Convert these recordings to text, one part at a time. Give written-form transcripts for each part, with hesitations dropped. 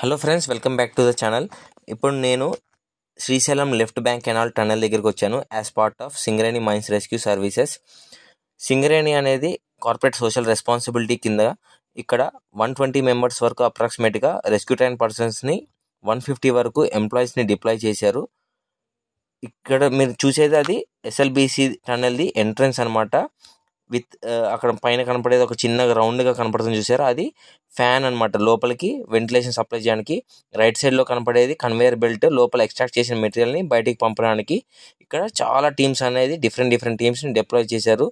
Hello friends, welcome back to the channel. ఇప్పుడు నేను Srisailam left bank canal tunnel దగ్గరికి వచ్చాను as part of Singareni mines rescue services. Singareni అనేది corporate social responsibility కింద ఇక్కడ 120 మెంబర్స్ వరకు అప్రాక్సిమేట్గా రెస్క్యూ ట్రైన్ పర్సన్స్ని 150 వరకు ఎంప్లాయీస్ని డిప్లాయ్ చేశారు. ఇక్కడ మీరు చూసేది అది ఎస్ఎల్బిసి టన్నల్ది ఎంట్రన్స్ అనమాట. విత్ అక్కడ పైన కనపడేది ఒక చిన్న రౌండ్గా కనపడుతుంది చూసారా, అది ఫ్యాన్ అనమాట, లోపలికి వెంటిలేషన్ సప్లై చేయడానికి. రైట్ సైడ్లో కనపడేది కన్వేయర్ బెల్ట్, లోపల ఎక్స్ట్రాక్ట్ చేసిన మెటీరియల్ని బయటికి పంపడానికి. ఇక్కడ చాలా టీమ్స్ అనేది డిఫరెంట్ టీమ్స్ని డిప్లాయ్ చేశారు.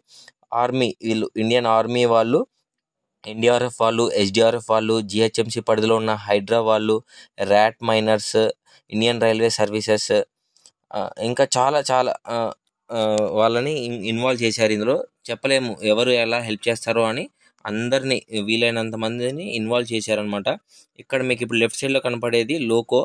ఆర్మీ, వీళ్ళు ఇండియన్ ఆర్మీ వాళ్ళు, ఎన్డీఆర్ఎఫ్ వాళ్ళు, ఎస్డీఆర్ఎఫ్ వాళ్ళు, జిహెచ్ఎంసీ పరిధిలో ఉన్న హైడ్రా వాళ్ళు, rat miners, Indian railway services, ఇంకా చాలా వాళ్ళని ఇన్వాల్వ్ చేశారు. ఇందులో చెప్పలేము ఎవరు ఎలా హెల్ప్ చేస్తారో అని, అందరినీ వీలైనంత మందిని ఇన్వాల్వ్ చేశారనమాట. ఇక్కడ మీకు ఇప్పుడు లెఫ్ట్ సైడ్లో కనపడేది లోకో,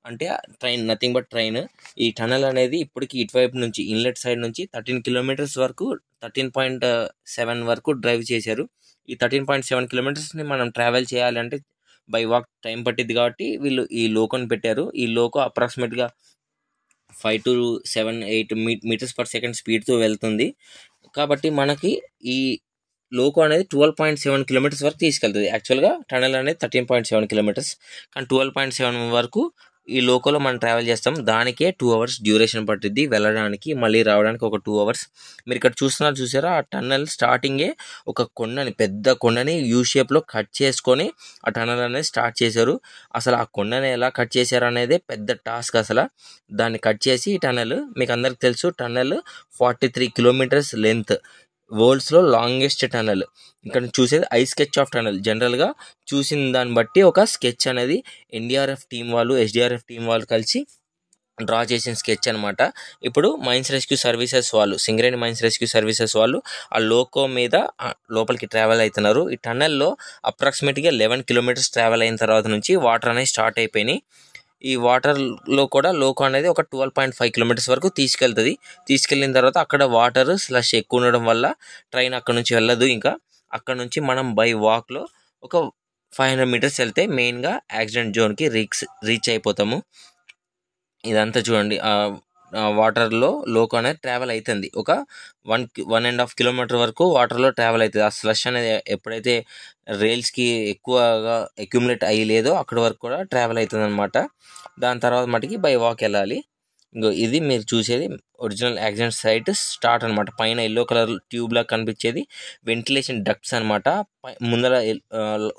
అంటే ట్రైన్, నథింగ్ బట్ ట్రైన్. ఈ టనల్ అనేది ఇప్పటికి ఇటువైపు నుంచి ఇన్లెట్ సైడ్ నుంచి 13 కిలోమీటర్స్ వరకు, 13.7 వరకు డ్రైవ్ చేశారు. ఈ 13.7 కిలోమీటర్స్ని మనం ట్రావెల్ చేయాలంటే బై వాక్ టైం పట్టిద్ది, కాబట్టి వీళ్ళు ఈ లోకోని పెట్టారు. ఈ లోకో అప్రాక్సిమేట్గా 5 to 7, 8 మీటర్స్ పర్ సెకండ్ స్పీడ్తో వెళ్తుంది. కాబట్టి మనకి ఈ లోకో అనేది 12.7 కిలోమీటర్స్ వరకు తీసుకెళ్తుంది. యాక్చువల్గా టనల్ అనేది 13.7 కిలోమీటర్స్, కానీ 12.7 వరకు ఈ లోకోలో మనం ట్రావెల్ చేస్తాం. దానికే 2 hours డ్యూరేషన్ పట్టిద్ది వెళ్ళడానికి, మళ్ళీ రావడానికి ఒక 2 hours. మీరు ఇక్కడ చూసారా, ఆ టన్నల్ స్టార్టింగే ఒక కొండని, పెద్ద కొండని యూ షేప్లో కట్ చేసుకొని ఆ టన్నల్ అనేది స్టార్ట్ చేశారు. అసలు ఆ కొండని ఎలా కట్ చేశారు అనేది పెద్ద టాస్క్. అసలు దాన్ని కట్ చేసి ఈ టన్నల్, మీకు అందరికి తెలుసు, టన్నల్ 43 కిలోమీటర్స్ లెంత్, వరల్డ్స్లో లాంగెస్ట్ టనల్. ఇక్కడ చూసేది ఐ స్కెచ్ ఆఫ్ టనల్. జనరల్గా చూసిన దాన్ని బట్టి ఒక స్కెచ్ అనేది ఎన్డీఆర్ఎఫ్ టీం వాళ్ళు, ఎస్డీఆర్ఎఫ్ టీం వాళ్ళు కలిసి డ్రా చేసిన స్కెచ్ అనమాట. ఇప్పుడు మైన్స్ రెస్క్యూ సర్వీసెస్ వాళ్ళు, సింగరేణి మైన్స్ రెస్క్యూ సర్వీసెస్ వాళ్ళు ఆ లోకో మీద లోపలికి ట్రావెల్ అవుతున్నారు. ఈ టన్నల్లో అప్రాక్సిమేట్గా 11 కిలోమీటర్స్ ట్రావెల్ అయిన తర్వాత నుంచి వాటర్ అనేది స్టార్ట్ అయిపోయినాయి. ఈ వాటర్లో కూడా లోకో అనేది ఒక 12.5 కిలోమీటర్స్ వరకు తీసుకెళ్ళిన తర్వాత అక్కడ వాటర్ స్లష్ ఎక్కువ ఉండడం వల్ల ట్రైన్ అక్కడ నుంచి వెళ్ళదు. ఇంకా అక్కడ నుంచి మనం బై వాక్లో ఒక 500 మీటర్స్ వెళ్తే మెయిన్గా యాక్సిడెంట్ జోన్కి రీచ్ అయిపోతాము. ఇదంతా చూడండి, వాటర్లో లోకో అనేది ట్రావెల్ అవుతుంది. ఒక 1.5 కిలోమీటర్ వరకు వాటర్లో ట్రావెల్ అవుతుంది. ఆ స్లష్ అనేది ఎప్పుడైతే రైల్స్కి ఎక్కువగా అక్యుములేట్ అయ్యలేదో అక్కడి వరకు కూడా ట్రావెల్ అవుతుంది అనమాట. దాని తర్వాత మటుకి బై వాక్ వెళ్ళాలి. ఇంకో ఇది మీరు చూసేది ఒరిజినల్ యాక్సిడెంట్ సైట్ స్టార్ట్ అనమాట. పైన ఎల్లో కలర్ ట్యూబ్ లా కనిపించేది వెంటిలేషన్ డక్ట్స్ అనమాట. ముందర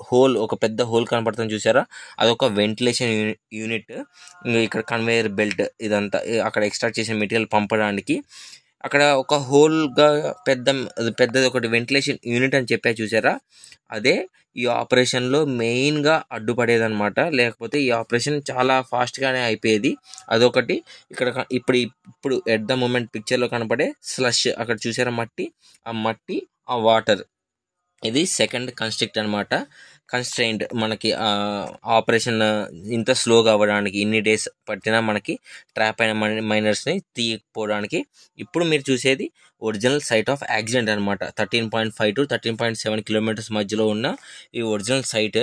హోల్, ఒక పెద్ద హోల్ కనపడుతుంది చూసారా, అదొక వెంటిలేషన్ యూనిట్. ఇక్కడ కన్వేయర్ బెల్ట్, ఇదంతా అక్కడ ఎక్స్ట్రాక్ట్ చేసిన మెటీరియల్ పంపడానికి. అక్కడ ఒక హోల్గా పెద్దది ఒకటి వెంటిలేషన్ యూనిట్ అని చెప్పా చూసారా, అదే ఈ ఆపరేషన్లో మెయిన్గా అడ్డుపడేదన్నమాట. లేకపోతే ఈ ఆపరేషన్ చాలా ఫాస్ట్గానే అయిపోయేది. అదొకటి. ఇక్కడ ఇప్పుడు ఎట్ ద మూమెంట్ పిక్చర్లో కనపడే స్లష్, అక్కడ చూసారా మట్టి, ఆ వాటర్, ఇది సెకండ్ కన్స్ట్రైంట్ మనకి ఆపరేషన్ ఇంత స్లోగా అవ్వడానికి, ఇన్ని డేస్ పట్టినా మనకి ట్రాప్ అయిన మైనర్స్ని తీయకపోవడానికి. ఇప్పుడు మీరు చూసేది ఒరిజినల్ సైట్ ఆఫ్ యాక్సిడెంట్ అనమాట. 13.5 to 13.7 కిలోమీటర్స్ మధ్యలో ఉన్న ఈ ఒరిజినల్ సైట్.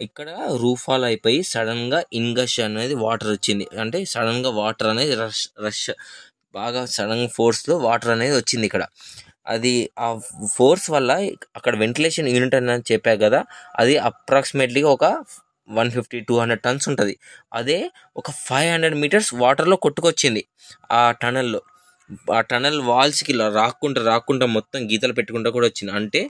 ఇక్కడ రూఫాల్ అయిపోయి సడన్గా ఇన్గష్ అనేది వాటర్ వచ్చింది. అంటే సడన్గా వాటర్ అనేది రష్ బాగా సడన్ ఫోర్స్లో వాటర్ అనేది వచ్చింది ఇక్కడ. అది ఆ ఫోర్స్ వల్ల అక్కడ వెంటిలేషన్ యూనిట్ అని చెప్పా కదా, అది అప్రాక్సిమేట్లీగా ఒక 150-200 టన్స్ ఉంటుంది. అదే ఒక 500 మీటర్స్ వాటర్లో కొట్టుకొచ్చింది ఆ టనల్లో. ఆ టనల్ వాల్స్కి రాక్కుంటా మొత్తం గీతలు పెట్టుకుంటా కూడా వచ్చింది. అంటే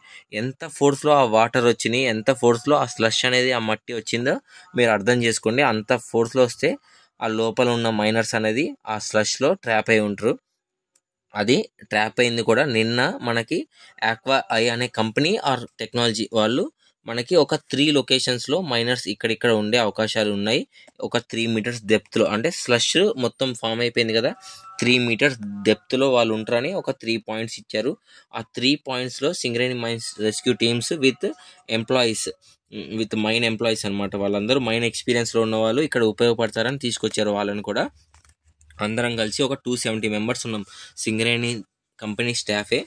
ఎంత ఫోర్స్లో ఆ వాటర్ వచ్చినాయి, ఎంత ఫోర్స్లో ఆ స్లష్ అనేది, ఆ మట్టి వచ్చిందో మీరు అర్థం చేసుకోండి. అంత ఫోర్స్లో వస్తే ఆ లోపల ఉన్న మైనర్స్ అనేది ఆ స్లష్లో ట్రాప్ అయి ఉంటారు. అది ట్రాప్ అయింది కూడా నిన్న మనకి ఆక్వా ఐ అనే కంపెనీ ఆర్ టెక్నాలజీ వాళ్ళు మనకి ఒక 3 లొకేషన్స్లో మైనర్స్ ఇక్కడిక్కడ ఉండే అవకాశాలు ఉన్నాయి. ఒక 3 మీటర్స్ డెప్త్లో, అంటే స్లష్ మొత్తం ఫామ్ అయిపోయింది కదా, 3 మీటర్స్ డెప్త్లో వాళ్ళు ఉంటారని ఒక 3 పాయింట్స్ ఇచ్చారు. ఆ 3 పాయింట్స్లో Singareni mines rescue teams with mine employees అనమాట. వాళ్ళందరూ మైన్ ఎక్స్పీరియన్స్లో ఉన్న వాళ్ళు ఇక్కడ ఉపయోగపడతారని తీసుకొచ్చారు. వాళ్ళని కూడా అందరం కలిసి ఒక 270 మెంబర్స్ ఉన్నాం. సింగరేణి కంపెనీ స్టాఫే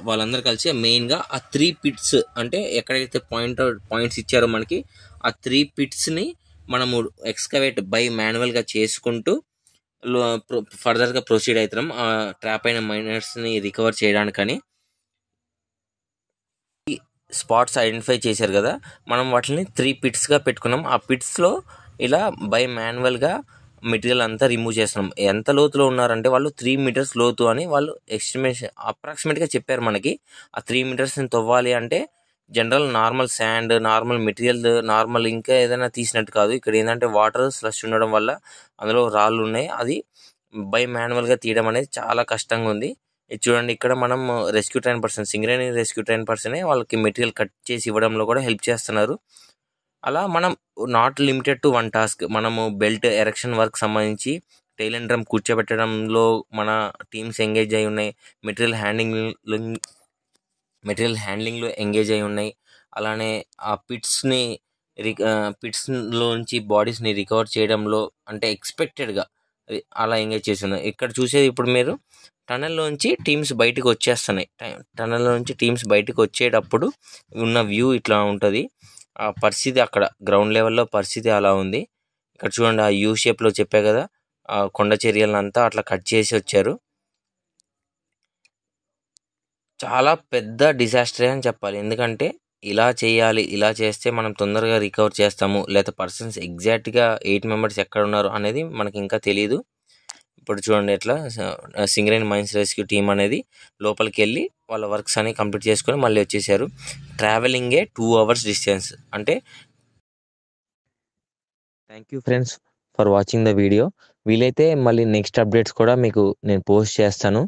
వాళ్ళందరూ కలిసి మెయిన్గా ఆ 3 పిట్స్, అంటే ఎక్కడైతే పాయింట్స్ ఇచ్చారో మనకి, ఆ 3 పిట్స్ని మనము ఎక్స్కవేట్ బై మాన్యువల్గా చేసుకుంటూ ఫర్దర్గా ప్రొసీడ్ అవుతున్నాం ఆ ట్రాప్ అయిన మైనర్స్ని రికవర్ చేయడానికని. స్పాట్స్ ఐడెంటిఫై చేశారు కదా, మనం వాటిని 3 పిట్స్గా పెట్టుకున్నాం. ఆ పిట్స్లో ఇలా బై మాన్యువల్గా మెటీరియల్ అంతా రిమూవ్ చేస్తున్నాం. ఎంత లోతులో ఉన్నారంటే వాళ్ళు 3 మీటర్స్ లోతు అని వాళ్ళు ఎస్టిమేషన్ అప్రాక్సిమేట్గా చెప్పారు మనకి. ఆ 3 మీటర్స్ని తవ్వాలి అంటే general normal sand, normal material, normal ఇంకా ఏదైనా తీసినట్టు కాదు. ఇక్కడ ఏంటంటే వాటర్ స్లష్ ఉండడం వల్ల అందులో రాళ్ళు ఉన్నాయి. అది బై మాన్యువల్గా తీయడం అనేది చాలా కష్టంగా ఉంది. ఇది చూడండి, ఇక్కడ మనం rescue train person, Singareni rescue train పర్సనే వాళ్ళకి మెటీరియల్ కట్ చేసి ఇవ్వడంలో కూడా హెల్ప్ చేస్తున్నారు. అలా మనం not limited to one task, మనము బెల్ట్ ఎరెక్షన్ వర్క్ సంబంధించి టైల్ అండ్ డ్రమ్ కూర్చోబెట్టడంలో మన టీమ్స్ ఎంగేజ్ అయి ఉన్నాయి. మెటీరియల్ హ్యాండ్లింగ్లో ఎంగేజ్ అయి ఉన్నాయి. అలానే ఆ పిట్స్లోంచి బాడీస్ని రికవర్ చేయడంలో అంటే ఎక్స్పెక్టెడ్గా అలా ఎంగేజ్ చేసి ఉన్నాయి. ఇక్కడ చూసేది ఇప్పుడు మీరు టనల్లోంచి టీమ్స్ బయటకు వచ్చేస్తున్నాయి. టనల్లోంచి టీమ్స్ బయటకు వచ్చేటప్పుడు ఉన్న వ్యూ ఇట్లా ఉంటుంది. ఆ పరిస్థితి అక్కడ గ్రౌండ్ లెవెల్లో పరిస్థితి అలా ఉంది. ఇక్కడ చూడండి, ఆ యూ షేప్లో చెప్పా కదా, ఆ కొండ చర్యలంతా అట్లా కట్ చేసి వచ్చారు. చాలా పెద్ద డిజాస్టరే అని చెప్పాలి. ఎందుకంటే ఇలా చేయాలి, ఇలా చేస్తే మనం తొందరగా రికవర్ చేస్తాము, లేదా పర్సన్స్ ఎగ్జాక్ట్గా 8 మెంబర్స్ ఎక్కడ ఉన్నారు అనేది మనకి ఇంకా తెలియదు. ఇప్పుడు చూడండి ఎట్లా సింగరేణి మైన్స్ రెస్క్యూ టీమ్ అనేది లోపలికి వెళ్ళి వాళ్ళ వర్క్స్ అని కంప్లీట్ చేసుకొని మళ్ళీ వచ్చేసారు. ట్రావెలింగే 2 hours డిస్టెన్స్ అంటే. Thank you friends for watching the video. వీలైతే మళ్ళీ నెక్స్ట్ అప్డేట్స్ కూడా మీకు నేను పోస్ట్ చేస్తాను.